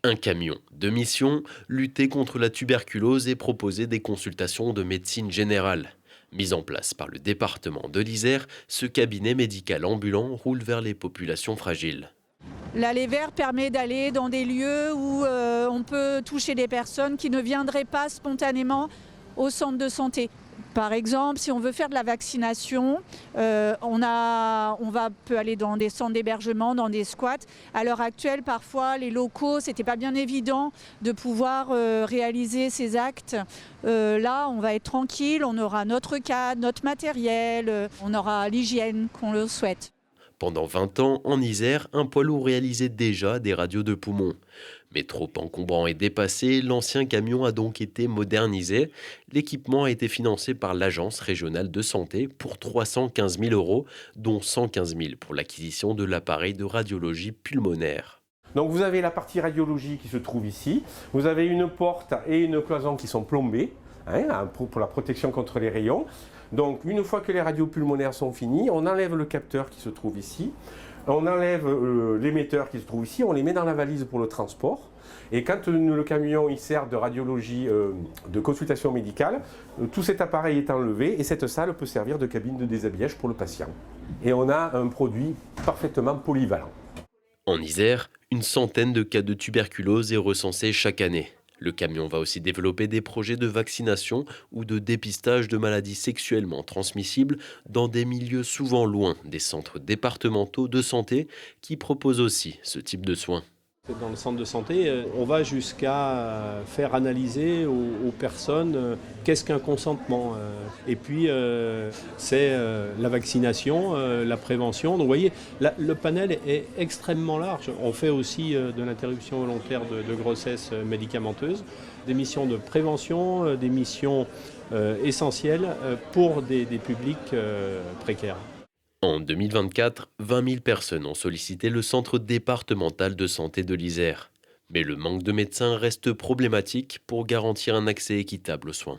Un camion de mission, lutter contre la tuberculose et proposer des consultations de médecine générale. Mis en place par le département de l'Isère, ce cabinet médical ambulant roule vers les populations fragiles. L'Aller vert permet d'aller dans des lieux où on peut toucher des personnes qui ne viendraient pas spontanément au centre de santé. Par exemple, si on veut faire de la vaccination, peut aller dans des centres d'hébergement, dans des squats. À l'heure actuelle, parfois, les locaux, c'était pas bien évident de pouvoir réaliser ces actes. Là, on va être tranquille, on aura notre cadre, notre matériel, on aura l'hygiène qu'on le souhaite. Pendant 20 ans, en Isère, un poids lourd réalisait déjà des radios de poumons. Mais trop encombrant et dépassé, l'ancien camion a donc été modernisé. L'équipement a été financé par l'Agence régionale de santé pour 315 000 euros, dont 115 000 pour l'acquisition de l'appareil de radiologie pulmonaire. Donc vous avez la partie radiologie qui se trouve ici, vous avez une porte et une cloison qui sont plombées pour la protection contre les rayons. Donc une fois que les radios pulmonaires sont finies, on enlève le capteur qui se trouve ici, on enlève l'émetteur qui se trouve ici, on les met dans la valise pour le transport. Et quand le camion il sert de radiologie, de consultation médicale, tout cet appareil est enlevé et cette salle peut servir de cabine de déshabillage pour le patient. Et on a un produit parfaitement polyvalent. En Isère, une centaine de cas de tuberculose est recensée chaque année. Le camion va aussi développer des projets de vaccination ou de dépistage de maladies sexuellement transmissibles dans des milieux souvent loin des centres départementaux de santé qui proposent aussi ce type de soins. Dans le centre de santé, on va jusqu'à faire analyser aux personnes qu'est-ce qu'un consentement. Et puis, c'est la vaccination, la prévention. Donc, vous voyez, le panel est extrêmement large. On fait aussi de l'interruption volontaire de grossesse médicamenteuse, des missions de prévention, des missions essentielles pour des publics précaires. En 2024, 20 000 personnes ont sollicité le centre départemental de santé de l'Isère. Mais le manque de médecins reste problématique pour garantir un accès équitable aux soins.